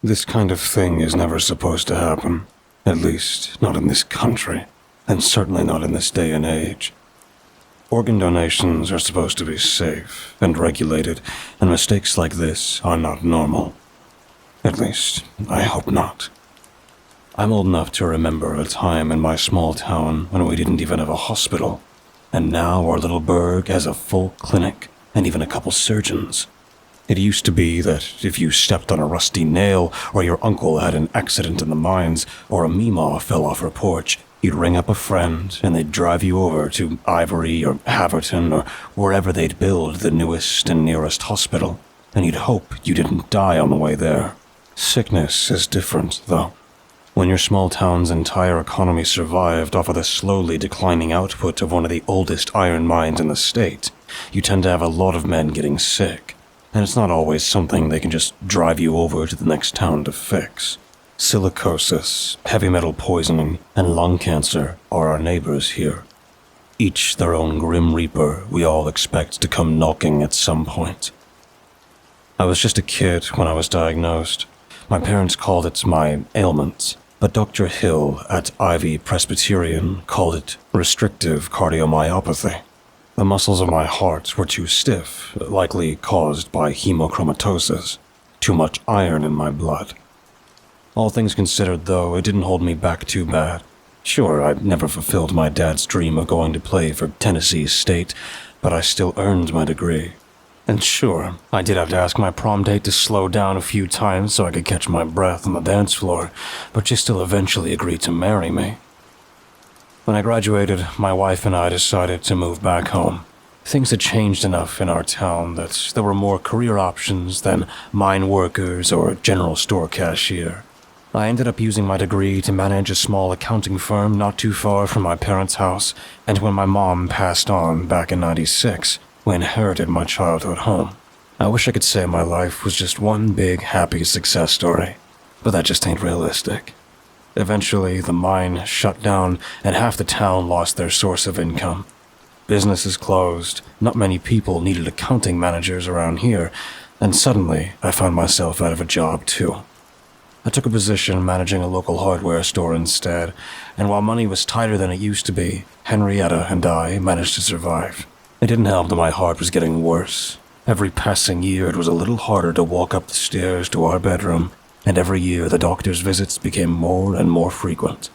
This kind of thing is never supposed to happen. At least, not in this country, and certainly not in this day and age. Organ donations are supposed to be safe and regulated, and mistakes like this are not normal. At least, I hope not. I'm old enough to remember a time in my small town when we didn't even have a hospital, and now our little burg has a full clinic and even a couple surgeons. It used to be that if you stepped on a rusty nail, or your uncle had an accident in the mines, or a meemaw fell off her porch, you'd ring up a friend and they'd drive you over to Ivory or Haverton or wherever they'd build the newest and nearest hospital, and you'd hope you didn't die on the way there. Sickness is different, though. When your small town's entire economy survived off of the slowly declining output of one of the oldest iron mines in the state, you tend to have a lot of men getting sick. And it's not always something they can just drive you over to the next town to fix. Silicosis, heavy metal poisoning, and lung cancer are our neighbors here. Each their own grim reaper we all expect to come knocking at some point. I was just a kid when I was diagnosed. My parents called it my ailment, but Dr. Hill at Ivy Presbyterian called it restrictive cardiomyopathy. The muscles of my heart were too stiff, likely caused by hemochromatosis. Too much iron in my blood. All things considered, though, it didn't hold me back too bad. Sure, I never fulfilled my dad's dream of going to play for Tennessee State, but I still earned my degree. And sure, I did have to ask my prom date to slow down a few times so I could catch my breath on the dance floor, but she still eventually agreed to marry me. When I graduated, my wife and I decided to move back home. Things had changed enough in our town that there were more career options than mine workers or general store cashier. I ended up using my degree to manage a small accounting firm not too far from my parents' house, and when my mom passed on back in '96, we inherited my childhood home. I wish I could say my life was just one big happy success story, but that just ain't realistic. Eventually, the mine shut down, and half the town lost their source of income. Businesses closed, not many people needed accounting managers around here, and suddenly I found myself out of a job too. I took a position managing a local hardware store instead, and while money was tighter than it used to be, Henrietta and I managed to survive. It didn't help that my heart was getting worse. Every passing year it was a little harder to walk up the stairs to our bedroom, and every year the doctor's visits became more and more frequent.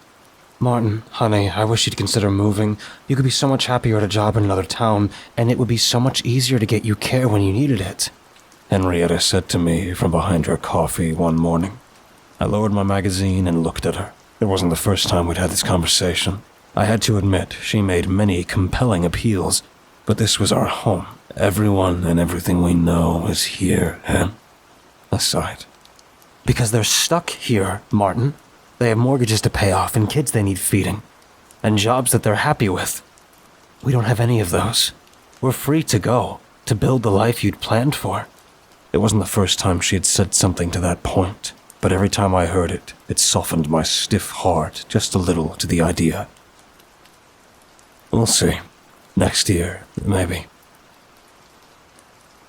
"Martin, honey, I wish you'd consider moving. You could be so much happier at a job in another town, and it would be so much easier to get you care when you needed it," Henrietta said to me from behind her coffee one morning. I lowered my magazine and looked at her. It wasn't the first time we'd had this conversation. I had to admit, she made many compelling appeals, but this was our home. Everyone and everything we know is here, Hen. I sighed. "Because they're stuck here, Martin. They have mortgages to pay off and kids they need feeding, and jobs that they're happy with. We don't have any of those. We're free to go, to build the life you'd planned for." It wasn't the first time she had said something to that point, but every time I heard it, it softened my stiff heart just a little to the idea. We'll see. Next year, maybe.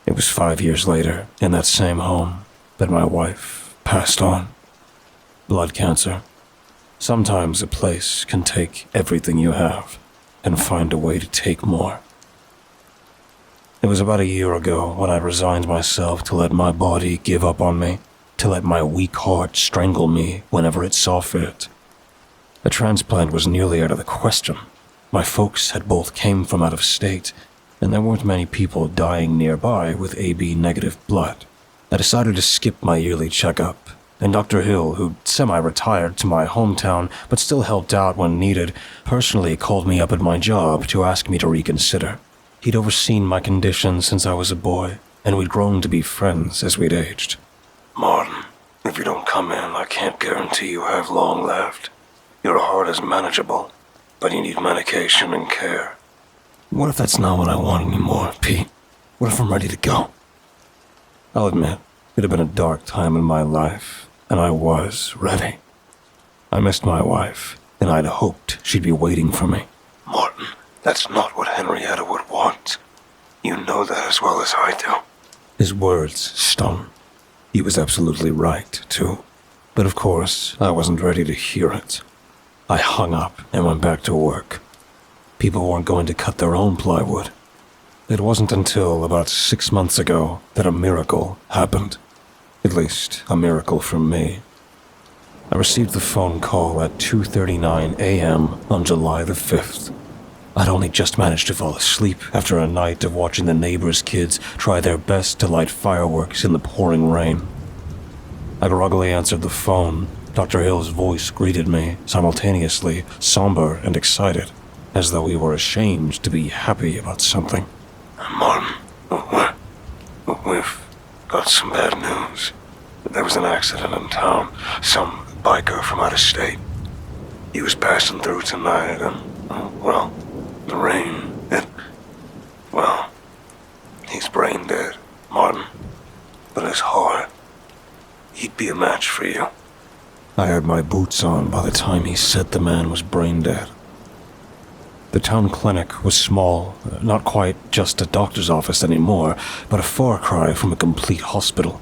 It was 5 years later, in that same home, that my wife passed on. Blood cancer. Sometimes a place can take everything you have and find a way to take more. It was about a year ago when I resigned myself to let my body give up on me, to let my weak heart strangle me whenever it saw fit. A transplant was nearly out of the question. My folks had both came from out of state, and there weren't many people dying nearby with AB negative blood. I decided to skip my yearly checkup, and Dr. Hill, who semi-retired to my hometown but still helped out when needed, personally called me up at my job to ask me to reconsider. He'd overseen my condition since I was a boy, and we'd grown to be friends as we'd aged. "Martin, if you don't come in, I can't guarantee you have long left. Your heart is manageable, but you need medication and care." What if that's not what I want anymore, Pete? What if I'm ready to go? I'll admit, it had been a dark time in my life, and I was ready. I missed my wife, and I'd hoped she'd be waiting for me. "Martin, that's not what Henrietta would want. You know that as well as I do." His words stung. He was absolutely right, too. But of course, I wasn't ready to hear it. I hung up and went back to work. People weren't going to cut their own plywood. It wasn't until about 6 months ago that a miracle happened. At least, a miracle for me. I received the phone call at 2:39 a.m. on July the 5th. I'd only just managed to fall asleep after a night of watching the neighbors' kids try their best to light fireworks in the pouring rain. I groggily answered the phone. Dr. Hill's voice greeted me, simultaneously somber and excited, as though he were ashamed to be happy about something. Martin, we've got some bad news. There was an accident in town. Some biker from out of state. He was passing through tonight and, the rain, he's brain dead, Martin. But his heart, he'd be a match for you. I had my boots on by the time he said the man was brain dead. The town clinic was small, not quite just a doctor's office anymore, but a far cry from a complete hospital.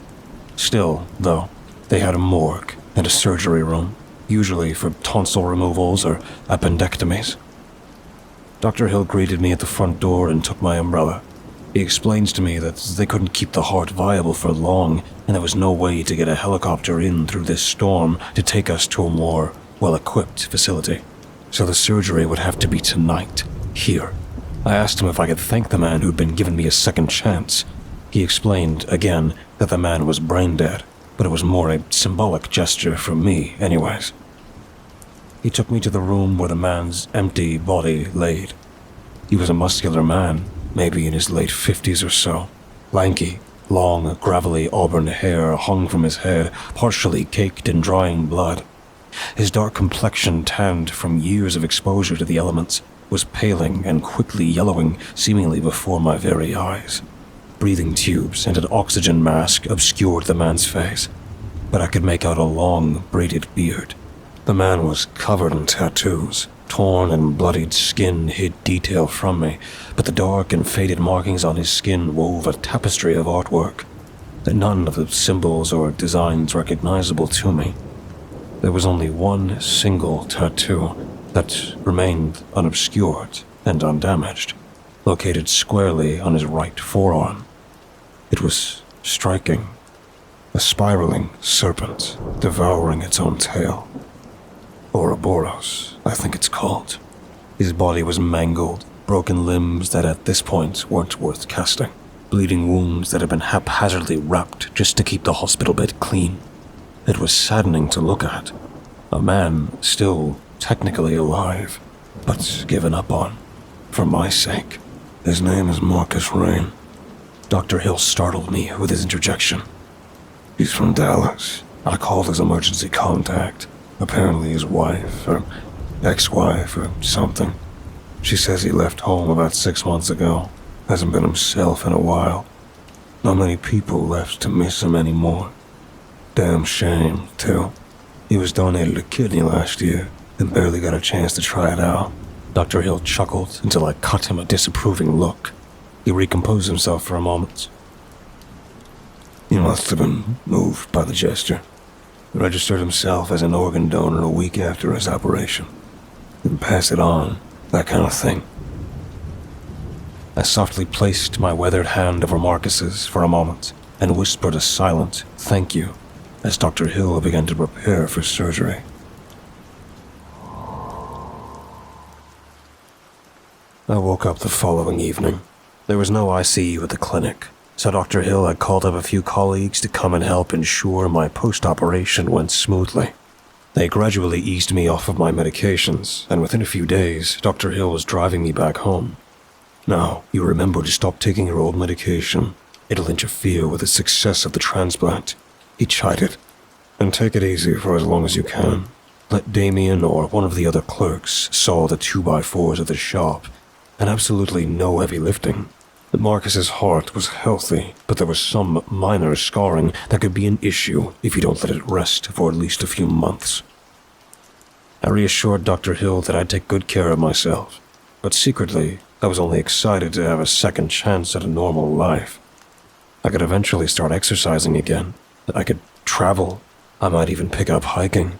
Still, though, they had a morgue and a surgery room, usually for tonsil removals or appendectomies. Dr. Hill greeted me at the front door and took my umbrella. He explained to me that they couldn't keep the heart viable for long, and there was no way to get a helicopter in through this storm to take us to a more well-equipped facility. So the surgery would have to be tonight, here. I asked him if I could thank the man who'd been giving me a second chance. He explained, again, that the man was brain dead, but it was more a symbolic gesture from me, anyways. He took me to the room where the man's empty body laid. He was a muscular man, maybe in his late 50s or so. Lanky, long, gravelly auburn hair hung from his head, partially caked in drying blood. His dark complexion, tanned from years of exposure to the elements, was paling and quickly yellowing, seemingly before my very eyes. Breathing tubes and an oxygen mask obscured the man's face, but I could make out a long, braided beard. The man was covered in tattoos. Torn and bloodied skin hid detail from me, but the dark and faded markings on his skin wove a tapestry of artwork, none of the symbols or designs recognizable to me. There was only one single tattoo that remained unobscured and undamaged, located squarely on his right forearm. It was striking. A spiraling serpent devouring its own tail. Ouroboros, I think it's called. His body was mangled, broken limbs that at this point weren't worth casting, bleeding wounds that had been haphazardly wrapped just to keep the hospital bed clean. It was saddening to look at. A man still technically alive, but given up on, for my sake. His name is Marcus Rain. Dr. Hill startled me with his interjection. He's from Dallas. I called his emergency contact. Apparently his wife, or ex-wife, or something. She says he left home about 6 months ago. Hasn't been himself in a while. Not many people left to miss him anymore. Damn shame, too. He was donated a kidney last year and barely got a chance to try it out. Dr. Hill chuckled until I cut him a disapproving look. He recomposed himself for a moment. He must have been moved by the gesture. Registered himself as an organ donor a week after his operation. And pass it on, that kind of thing. I softly placed my weathered hand over Marcus's for a moment and whispered a silent thank you as Dr. Hill began to prepare for surgery. I woke up the following evening. There was no ICU at the clinic, so Dr. Hill had called up a few colleagues to come and help ensure my post-operation went smoothly. They gradually eased me off of my medications, and within a few days, Dr. Hill was driving me back home. Now, you remember to stop taking your old medication. It'll interfere with the success of the transplant, he chided. And take it easy for as long as you can. Let Damien or one of the other clerks saw the 2x4s at the shop, and absolutely no heavy lifting. Marcus's heart was healthy, but there was some minor scarring that could be an issue if you don't let it rest for at least a few months. I reassured Dr. Hill that I'd take good care of myself, but secretly, I was only excited to have a second chance at a normal life. I could eventually start exercising again, I could travel, I might even pick up hiking.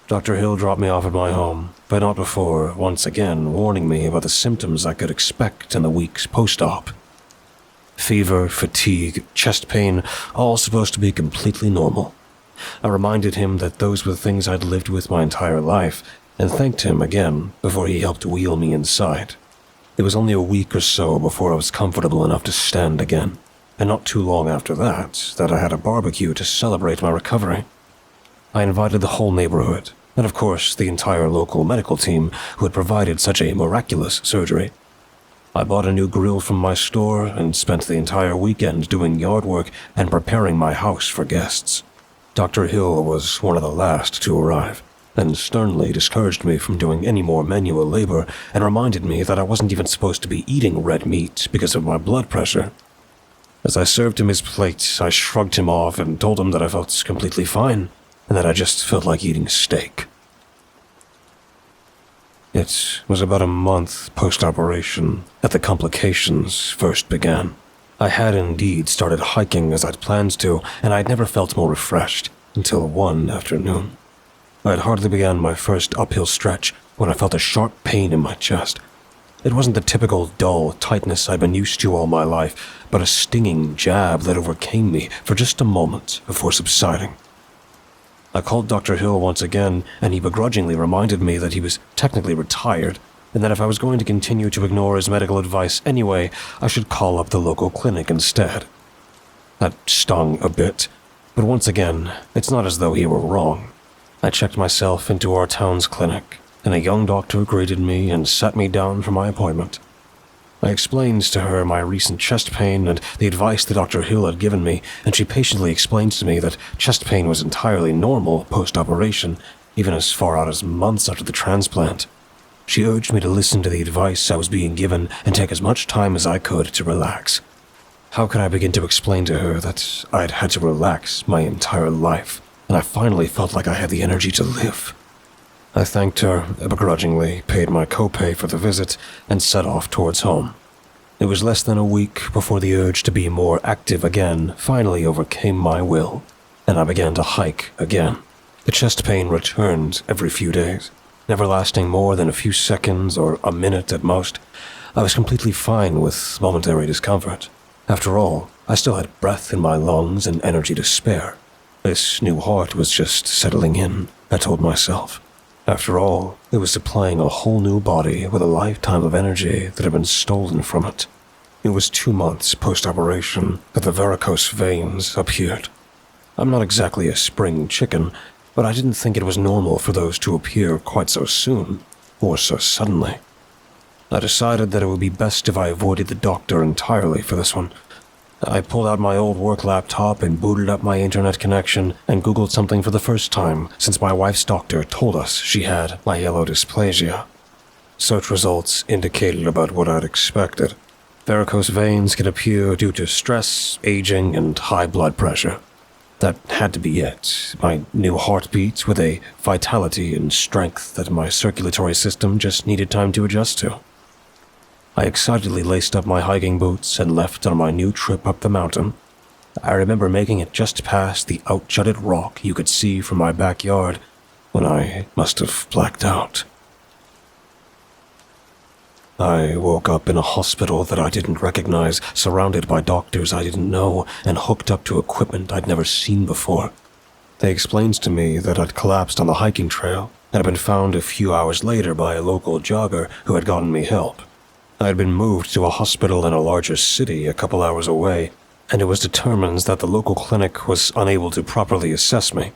Dr. Hill dropped me off at my home, but not before, once again, warning me about the symptoms I could expect in the weeks post-op. Fever, fatigue, chest pain, all supposed to be completely normal. I reminded him that those were things I'd lived with my entire life, and thanked him again before he helped wheel me inside. It was only a week or so before I was comfortable enough to stand again, and not too long after that I had a barbecue to celebrate my recovery. I invited the whole neighborhood, and of course the entire local medical team who had provided such a miraculous surgery. I bought a new grill from my store and spent the entire weekend doing yard work and preparing my house for guests. Dr. Hill was one of the last to arrive, and sternly discouraged me from doing any more manual labor and reminded me that I wasn't even supposed to be eating red meat because of my blood pressure. As I served him his plate, I shrugged him off and told him that I felt completely fine, and that I just felt like eating steak. It was about a month post-operation that the complications first began. I had indeed started hiking as I'd planned to, and I'd never felt more refreshed until one afternoon. I had hardly begun my first uphill stretch when I felt a sharp pain in my chest. It wasn't the typical dull tightness I'd been used to all my life, but a stinging jab that overcame me for just a moment before subsiding. I called Dr. Hill once again, and he begrudgingly reminded me that he was technically retired, and that if I was going to continue to ignore his medical advice anyway, I should call up the local clinic instead. That stung a bit, but once again, it's not as though he were wrong. I checked myself into our town's clinic, and a young doctor greeted me and sat me down for my appointment. I explained to her my recent chest pain and the advice that Dr. Hill had given me, and she patiently explained to me that chest pain was entirely normal post-operation, even as far out as months after the transplant. She urged me to listen to the advice I was being given and take as much time as I could to relax. How could I begin to explain to her that I'd had to relax my entire life, and I finally felt like I had the energy to live? I thanked her, begrudgingly, paid my copay for the visit, and set off towards home. It was less than a week before the urge to be more active again finally overcame my will, and I began to hike again. The chest pain returned every few days, never lasting more than a few seconds or a minute at most. I was completely fine with momentary discomfort. After all, I still had breath in my lungs and energy to spare. This new heart was just settling in, I told myself. After all, it was supplying a whole new body with a lifetime of energy that had been stolen from it. It was 2 months post-operation that the varicose veins appeared. I'm not exactly a spring chicken, but I didn't think it was normal for those to appear quite so soon, or so suddenly. I decided that it would be best if I avoided the doctor entirely for this one. I pulled out my old work laptop and booted up my internet connection and Googled something for the first time since my wife's doctor told us she had myelodysplasia. Search results indicated about what I'd expected. Varicose veins can appear due to stress, aging, and high blood pressure. That had to be it. My new heartbeat with a vitality and strength that my circulatory system just needed time to adjust to. I excitedly laced up my hiking boots and left on my new trip up the mountain. I remember making it just past the out-jutted rock you could see from my backyard when I must have blacked out. I woke up in a hospital that I didn't recognize, surrounded by doctors I didn't know, and hooked up to equipment I'd never seen before. They explained to me that I'd collapsed on the hiking trail and had been found a few hours later by a local jogger who had gotten me help. I had been moved to a hospital in a larger city a couple hours away, and it was determined that the local clinic was unable to properly assess me.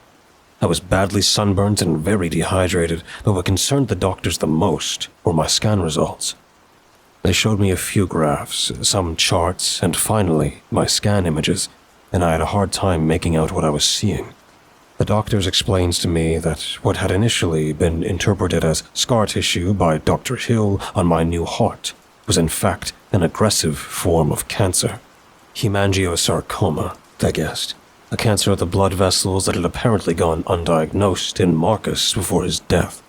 I was badly sunburnt and very dehydrated, but what concerned the doctors the most were my scan results. They showed me a few graphs, some charts, and finally, my scan images, and I had a hard time making out what I was seeing. The doctors explained to me that what had initially been interpreted as scar tissue by Dr. Hill on my new heart was in fact an aggressive form of cancer. Hemangiosarcoma, they guessed. A cancer of the blood vessels that had apparently gone undiagnosed in Marcus before his death.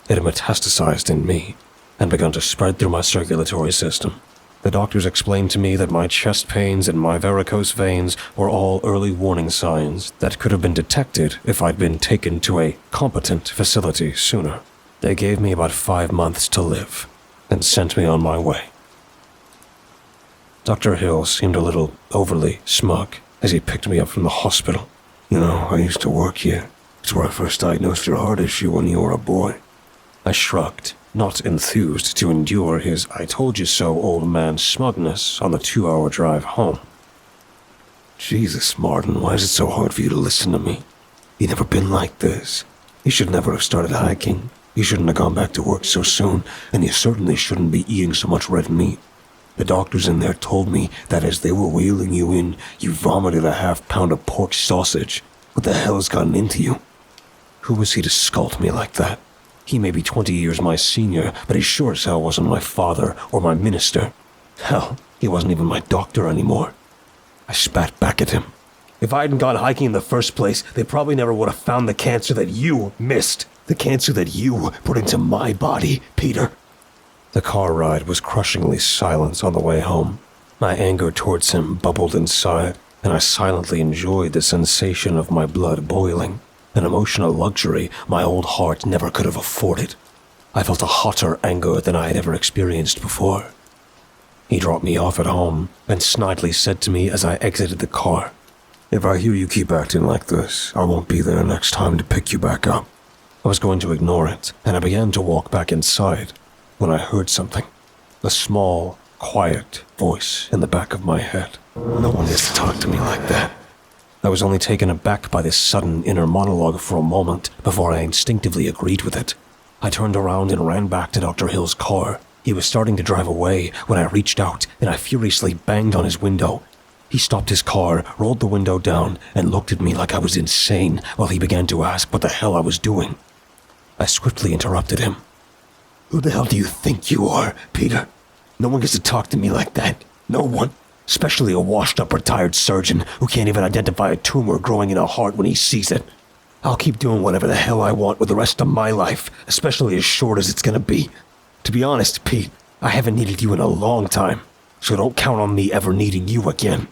It had metastasized in me and begun to spread through my circulatory system. The doctors explained to me that my chest pains and my varicose veins were all early warning signs that could have been detected if I'd been taken to a competent facility sooner. They gave me about 5 months to live and sent me on my way. Dr. Hill seemed a little overly smug as he picked me up from the hospital. You know, I used to work here. It's where I first diagnosed your heart issue when you were a boy. I shrugged, not enthused to endure his I-told-you-so old man smugness on the 2-hour drive home. Jesus, Martin, why is it so hard for you to listen to me? You've never been like this. You should never have started hiking. You shouldn't have gone back to work so soon, and you certainly shouldn't be eating so much red meat. The doctors in there told me that as they were wheeling you in, you vomited a half-pound of pork sausage. What the hell's gotten into you? Who was he to scold me like that? He may be 20 years my senior, but he sure as hell wasn't my father or my minister. Hell, he wasn't even my doctor anymore. I spat back at him. If I hadn't gone hiking in the first place, they probably never would have found the cancer that you missed. The cancer that you put into my body, Peter. The car ride was crushingly silent on the way home. My anger towards him bubbled inside, and I silently enjoyed the sensation of my blood boiling, an emotional luxury my old heart never could have afforded. I felt a hotter anger than I had ever experienced before. He dropped me off at home and snidely said to me as I exited the car, "If I hear you keep acting like this, I won't be there next time to pick you back up." I was going to ignore it, and I began to walk back inside when I heard something. A small, quiet voice in the back of my head. No one gets to talk to me like that. I was only taken aback by this sudden inner monologue for a moment before I instinctively agreed with it. I turned around and ran back to Dr. Hill's car. He was starting to drive away when I reached out and I furiously banged on his window. He stopped his car, rolled the window down, and looked at me like I was insane while he began to ask what the hell I was doing. I swiftly interrupted him. "Who the hell do you think you are, Peter? No one gets to talk to me like that. No one. Especially a washed-up retired surgeon who can't even identify a tumor growing in a heart when he sees it. I'll keep doing whatever the hell I want with the rest of my life, especially as short as it's gonna be. To be honest, Pete, I haven't needed you in a long time, so don't count on me ever needing you again."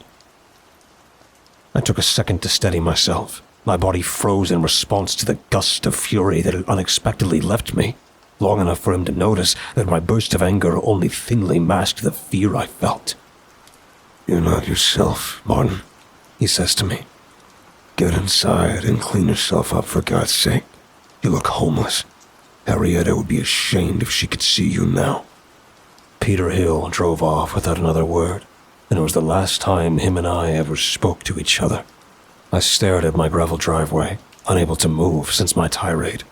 I took a second to steady myself. My body froze in response to the gust of fury that had unexpectedly left me, long enough for him to notice that my burst of anger only thinly masked the fear I felt. "You're not yourself, Martin," he says to me. "Get inside and clean yourself up, for God's sake. You look homeless. Henrietta would be ashamed if she could see you now." Peter Hill drove off without another word, and it was the last time him and I ever spoke to each other. I stared at my gravel driveway, unable to move since my tirade.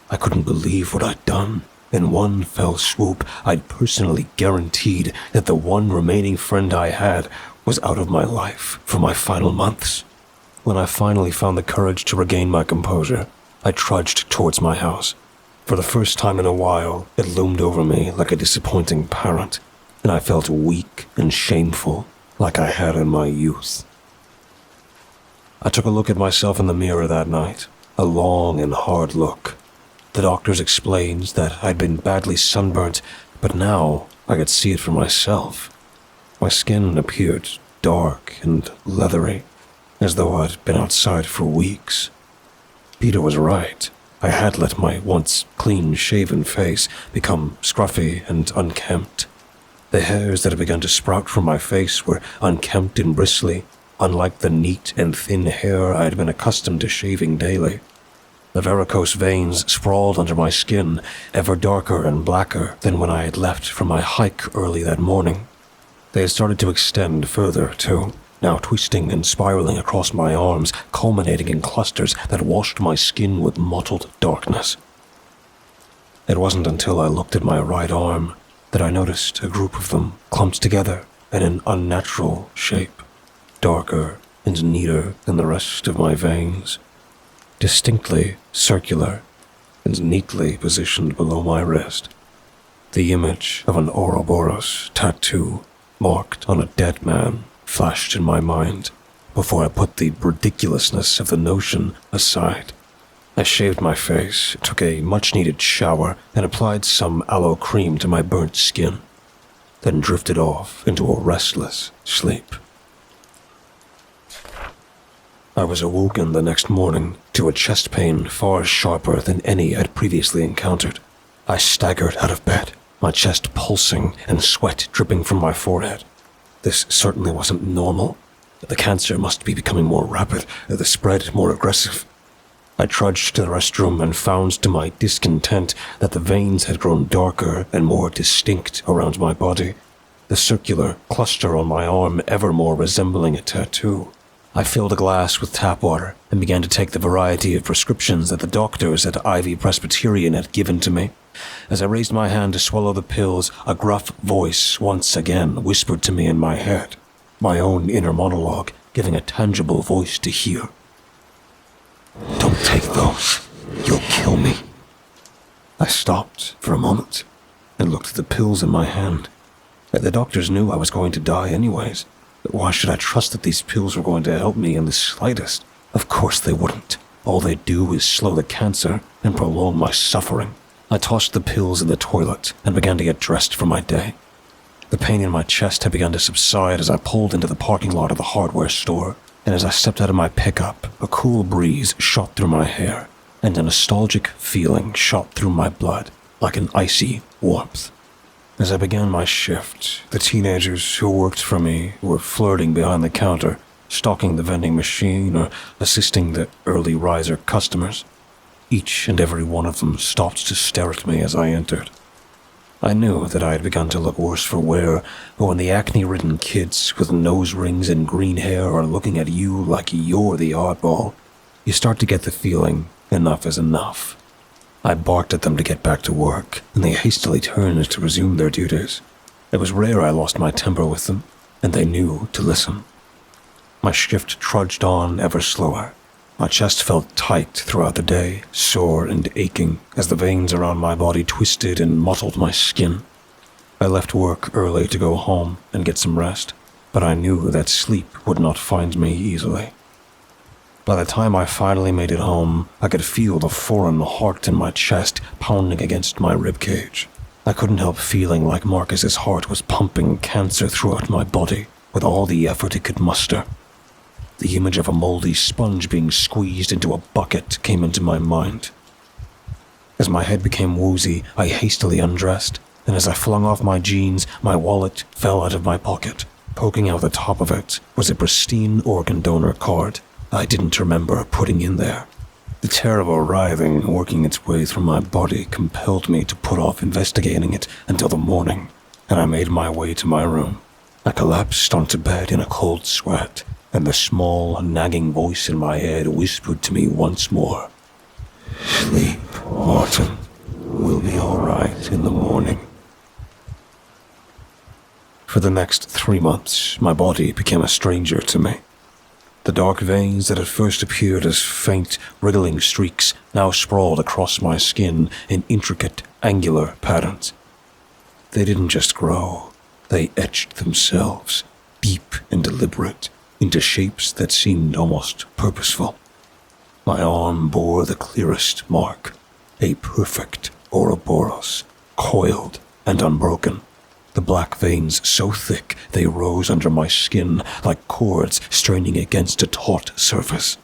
I couldn't believe what I'd done. In one fell swoop, I'd personally guaranteed that the one remaining friend I had was out of my life for my final months. When I finally found the courage to regain my composure, I trudged towards my house. For the first time in a while, it loomed over me like a disappointing parent, and I felt weak and shameful like I had in my youth. I took a look at myself in the mirror that night, a long and hard look. The doctors explained that I'd been badly sunburnt, but now I could see it for myself. My skin appeared dark and leathery, as though I'd been outside for weeks. Peter was right. I had let my once clean-shaven face become scruffy and unkempt. The hairs that had begun to sprout from my face were unkempt and bristly, unlike the neat and thin hair I had been accustomed to shaving daily. The varicose veins sprawled under my skin, ever darker and blacker than when I had left for my hike early that morning. They had started to extend further, too, now twisting and spiraling across my arms, culminating in clusters that washed my skin with mottled darkness. It wasn't until I looked at my right arm that I noticed a group of them clumped together in an unnatural shape, darker and neater than the rest of my veins, distinctly circular and neatly positioned below my wrist. The image of an Ouroboros tattoo marked on a dead man flashed in my mind before I put the ridiculousness of the notion aside. I shaved my face, took a much-needed shower, and applied some aloe cream to my burnt skin. then drifted off into a restless sleep. I was awoken the next morning to a chest pain far sharper than any I'd previously encountered. I staggered out of bed, my chest pulsing and sweat dripping from my forehead. This certainly wasn't normal. The cancer must be becoming more rapid, the spread more aggressive. I trudged to the restroom and found to my discontent that the veins had grown darker and more distinct around my body, the circular cluster on my arm ever more resembling a tattoo. I filled a glass with tap water and began to take the variety of prescriptions that the doctors at Ivy Presbyterian had given to me. As I raised my hand to swallow the pills, a gruff voice once again whispered to me in my head, my own inner monologue giving a tangible voice to hear. "Don't take those. You'll kill me." I stopped for a moment and looked at the pills in my hand. The doctors knew I was going to die anyways. Why should I trust that these pills were going to help me in the slightest? Of course they wouldn't. All they'd do is slow the cancer and prolong my suffering. I tossed the pills in the toilet and began to get dressed for my day. The pain in my chest had begun to subside as I pulled into the parking lot of the hardware store, and as I stepped out of my pickup, a cool breeze shot through my hair, and a nostalgic feeling shot through my blood, like an icy warmth. As I began my shift, the teenagers who worked for me were flirting behind the counter, stocking the vending machine or assisting the early riser customers. Each and every one of them stopped to stare at me as I entered. I knew that I had begun to look worse for wear, but when the acne-ridden kids with nose rings and green hair are looking at you like you're the oddball, you start to get the feeling enough is enough. I barked at them to get back to work, and they hastily turned to resume their duties. It was rare I lost my temper with them, and they knew to listen. My shift trudged on ever slower. My chest felt tight throughout the day, sore and aching, as the veins around my body twisted and mottled my skin. I left work early to go home and get some rest, but I knew that sleep would not find me easily. By the time I finally made it home, I could feel the foreign heart in my chest pounding against my ribcage. I couldn't help feeling like Marcus's heart was pumping cancer throughout my body with all the effort it could muster. The image of a moldy sponge being squeezed into a bucket came into my mind. As my head became woozy, I hastily undressed, and as I flung off my jeans, my wallet fell out of my pocket. Poking out the top of it was a pristine organ donor card I didn't remember putting in there. The terrible writhing working its way through my body compelled me to put off investigating it until the morning, and I made my way to my room. I collapsed onto bed in a cold sweat, and the small, nagging voice in my head whispered to me once more, "Sleep, Martin. We'll be all right in the morning." For the next 3 months, my body became a stranger to me. The dark veins that had first appeared as faint, wriggling streaks now sprawled across my skin in intricate, angular patterns. They didn't just grow, they etched themselves, deep and deliberate, into shapes that seemed almost purposeful. My arm bore the clearest mark, a perfect Ouroboros, coiled and unbroken. The black veins so thick they rose under my skin like cords straining against a taut surface.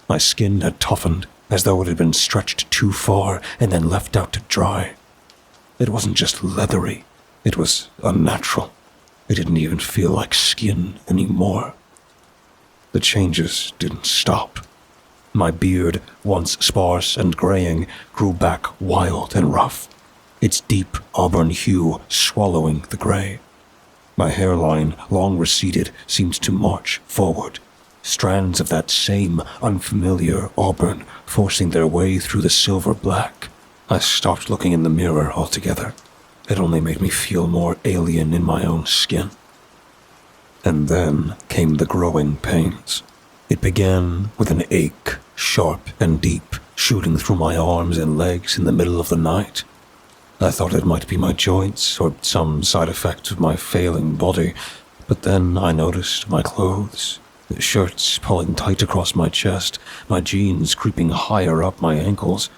My skin had toughened as though it had been stretched too far and then left out to dry. It wasn't just leathery, it was unnatural. It didn't even feel like skin anymore. The changes didn't stop. My beard, once sparse and graying, grew back wild and rough, its deep auburn hue swallowing the gray. My hairline, long receded, seemed to march forward, strands of that same unfamiliar auburn forcing their way through the silver black. I stopped looking in the mirror altogether. It only made me feel more alien in my own skin. And then came the growing pains. It began with an ache, sharp and deep, shooting through my arms and legs in the middle of the night. I thought it might be my joints or some side effect of my failing body, but then I noticed my clothes, the shirts pulling tight across my chest, my jeans creeping higher up my ankles.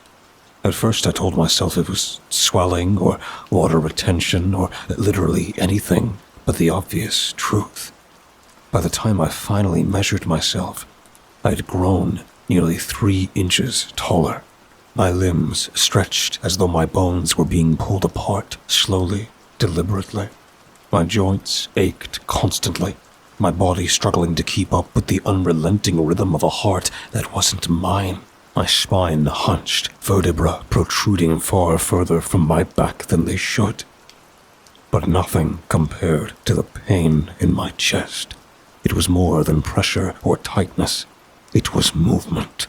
At first I told myself it was swelling or water retention or literally anything but the obvious truth. By the time I finally measured myself, I'd grown nearly 3 inches taller. My limbs stretched as though my bones were being pulled apart slowly, deliberately. My joints ached constantly, my body struggling to keep up with the unrelenting rhythm of a heart that wasn't mine. My spine hunched, vertebra protruding far further from my back than they should. But nothing compared to the pain in my chest. It was more than pressure or tightness. It was movement.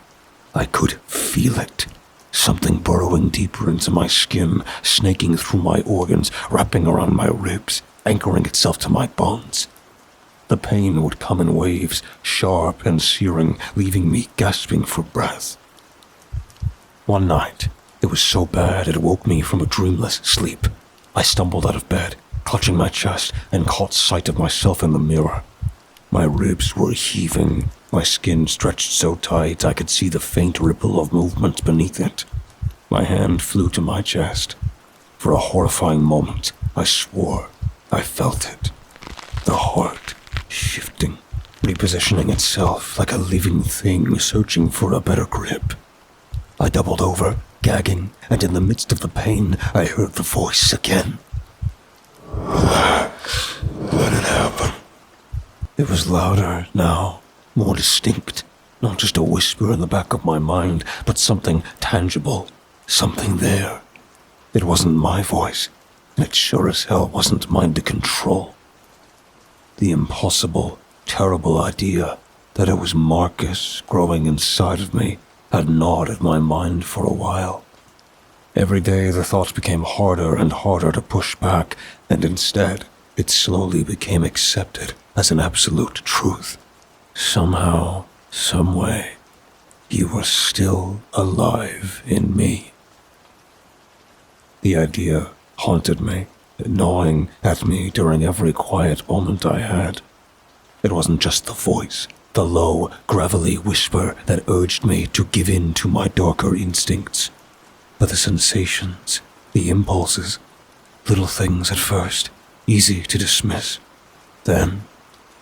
I could feel it. Something burrowing deeper into my skin, snaking through my organs, wrapping around my ribs, anchoring itself to my bones. The pain would come in waves, sharp and searing, leaving me gasping for breath. One night, it was so bad it woke me from a dreamless sleep. I stumbled out of bed, clutching my chest, and caught sight of myself in the mirror. My ribs were heaving, my skin stretched so tight I could see the faint ripple of movement beneath it. My hand flew to my chest. For a horrifying moment, I swore I felt it. The heart shifting, repositioning itself like a living thing searching for a better grip. I doubled over, gagging, and in the midst of the pain, I heard the voice again. Relax. Let it happen. It was louder now, more distinct, not just a whisper in the back of my mind, but something tangible, something there. It wasn't my voice, and it sure as hell wasn't mine to control. The impossible, terrible idea that it was Marcus growing inside of me had gnawed at my mind for a while. Every day the thought became harder and harder to push back, and instead it slowly became accepted as an absolute truth. Somehow, someway, you were still alive in me. The idea haunted me, gnawing at me during every quiet moment I had. It wasn't just the voice, the low, gravelly whisper that urged me to give in to my darker instincts, but the sensations, the impulses, little things at first, easy to dismiss. Then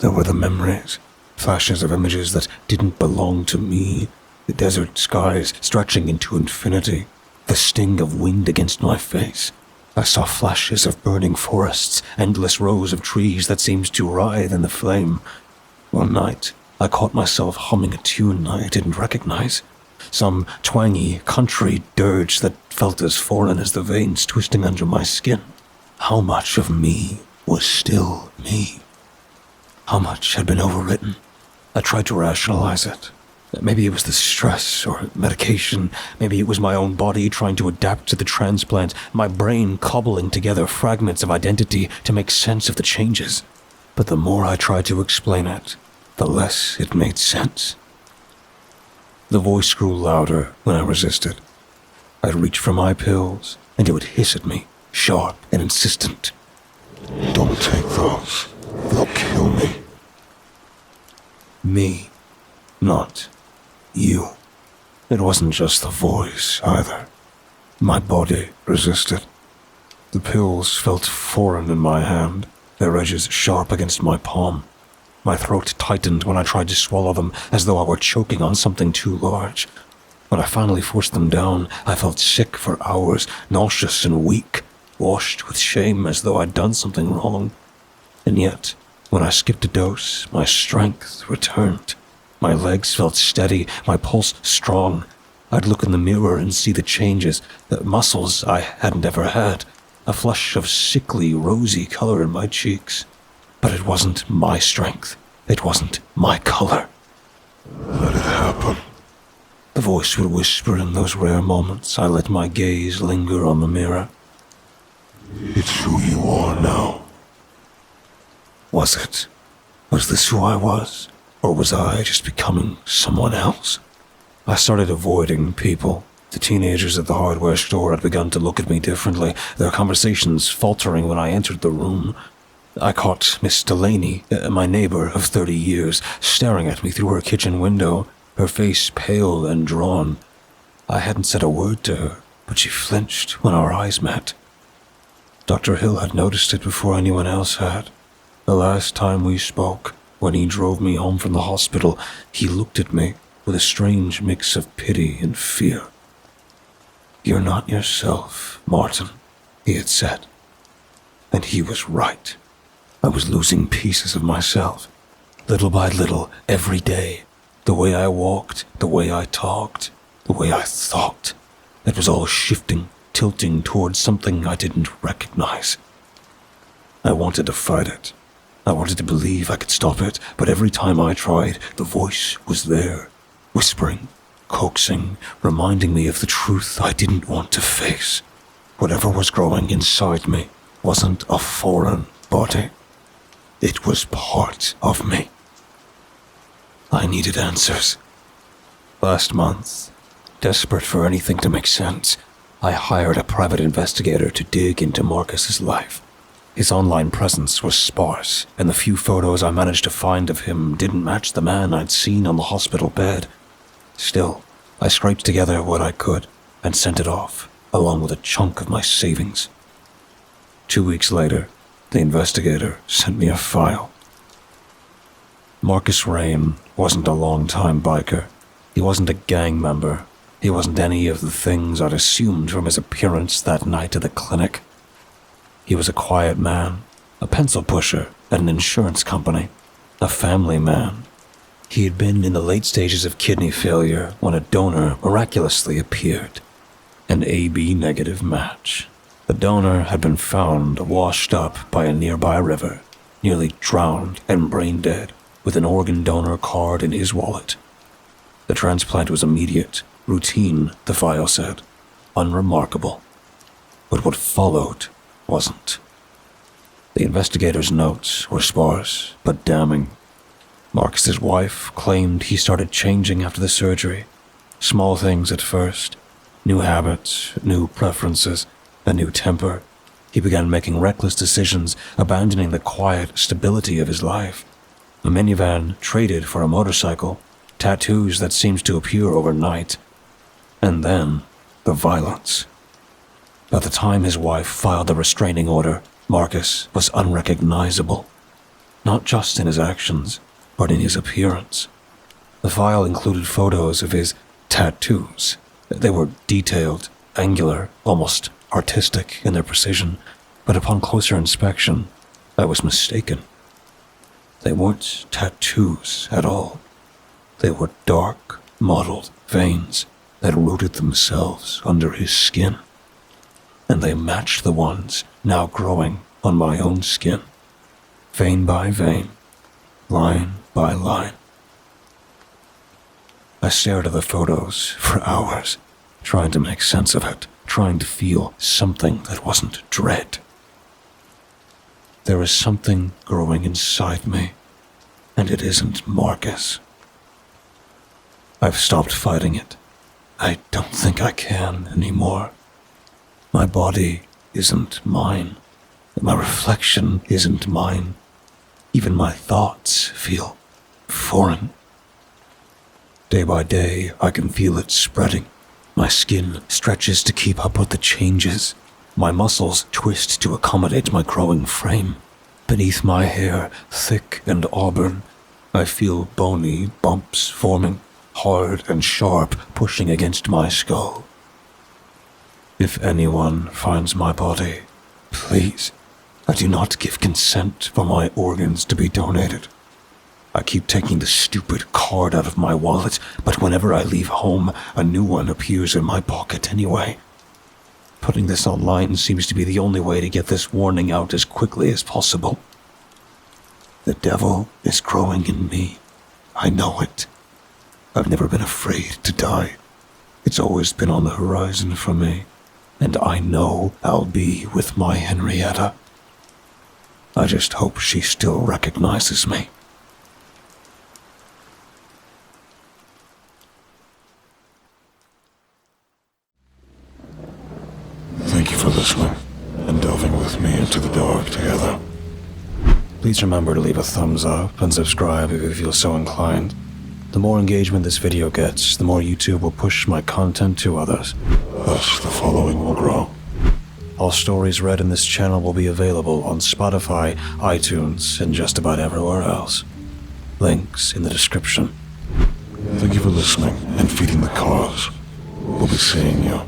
there were the memories, flashes of images that didn't belong to me, the desert skies stretching into infinity, the sting of wind against my face. I saw flashes of burning forests, endless rows of trees that seemed to writhe in the flame. One night, I caught myself humming a tune I didn't recognize, some twangy country dirge that felt as foreign as the veins twisting under my skin. How much of me was still me? How much had been overwritten? I tried to rationalize it. Maybe it was the stress or medication. Maybe it was my own body trying to adapt to the transplant, my brain cobbling together fragments of identity to make sense of the changes. But the more I tried to explain it, the less it made sense. The voice grew louder when I resisted. I'd reach for my pills, and it would hiss at me, sharp and insistent. Don't take those. They'll kill me. Me, not you. It wasn't just the voice, either. My body resisted. The pills felt foreign in my hand, their edges sharp against my palm. My throat tightened when I tried to swallow them, as though I were choking on something too large. When I finally forced them down, I felt sick for hours, nauseous and weak, washed with shame as though I'd done something wrong. And yet, when I skipped a dose, my strength returned. My legs felt steady, my pulse strong. I'd look in the mirror and see the changes, the muscles I hadn't ever had, a flush of sickly, rosy color in my cheeks. But it wasn't my strength. It wasn't my color. Let it happen. The voice would whisper in those rare moments I let my gaze linger on the mirror. It's who you are now. Was it? Was this who I was? Or was I just becoming someone else? I started avoiding people. The teenagers at the hardware store had begun to look at me differently, their conversations faltering when I entered the room. I caught Miss Delaney, my neighbor of 30 years, staring at me through her kitchen window, her face pale and drawn. I hadn't said a word to her, but she flinched when our eyes met. Dr. Hill had noticed it before anyone else had. The last time we spoke, when he drove me home from the hospital, he looked at me with a strange mix of pity and fear. "You're not yourself, Martin," he had said. And he was right. I was losing pieces of myself. Little by little, every day. The way I walked, the way I talked, the way I thought. It was all shifting, tilting towards something I didn't recognize. I wanted to fight it. I wanted to believe I could stop it, but every time I tried, the voice was there, whispering, coaxing, reminding me of the truth I didn't want to face. Whatever was growing inside me wasn't a foreign body. It was part of me. I needed answers. Last month, desperate for anything to make sense, I hired a private investigator to dig into Marcus's life. His online presence was sparse, and the few photos I managed to find of him didn't match the man I'd seen on the hospital bed. Still, I scraped together what I could and sent it off, along with a chunk of my savings. 2 weeks later, the investigator sent me a file. Marcus Rain wasn't a long-time biker. He wasn't a gang member. He wasn't any of the things I'd assumed from his appearance that night at the clinic. He was a quiet man, a pencil pusher at an insurance company, a family man. He had been in the late stages of kidney failure when a donor miraculously appeared. An AB negative match. The donor had been found washed up by a nearby river, nearly drowned and brain dead, with an organ donor card in his wallet. The transplant was immediate, routine, the file said, unremarkable. But what followed wasn't. The investigator's notes were sparse, but damning. Marcus's wife claimed he started changing after the surgery. Small things at first. New habits, new preferences, a new temper. He began making reckless decisions, abandoning the quiet stability of his life. A minivan traded for a motorcycle, tattoos that seemed to appear overnight. And then, the violence. By the time his wife filed the restraining order, Marcus was unrecognizable. Not just in his actions, but in his appearance. The file included photos of his tattoos. They were detailed, angular, almost artistic in their precision, but upon closer inspection, I was mistaken. They weren't tattoos at all. They were dark, mottled veins that rooted themselves under his skin. And they matched the ones now growing on my own skin, vein by vein, line by line. I stared at the photos for hours, trying to make sense of it, trying to feel something that wasn't dread. There is something growing inside me, and it isn't Marcus. I've stopped fighting it. I don't think I can anymore. My body isn't mine. My reflection isn't mine. Even my thoughts feel foreign. Day by day, I can feel it spreading. My skin stretches to keep up with the changes. My muscles twist to accommodate my growing frame. Beneath my hair, thick and auburn, I feel bony bumps forming, hard and sharp, pushing against my skull. If anyone finds my body, please, I do not give consent for my organs to be donated. I keep taking the stupid card out of my wallet, but whenever I leave home, a new one appears in my pocket anyway. Putting this online seems to be the only way to get this warning out as quickly as possible. The devil is growing in me. I know it. I've never been afraid to die. It's always been on the horizon for me, and I know I'll be with my Henrietta. I just hope she still recognizes me. Thank you for listening and delving with me into the dark together. Please remember to leave a thumbs up and subscribe if you feel so inclined. The more engagement this video gets, the more YouTube will push my content to others. Thus, the following will grow. All stories read in this channel will be available on Spotify, iTunes, and just about everywhere else. Links in the description. Thank you for listening and feeding the cause. We'll be seeing you.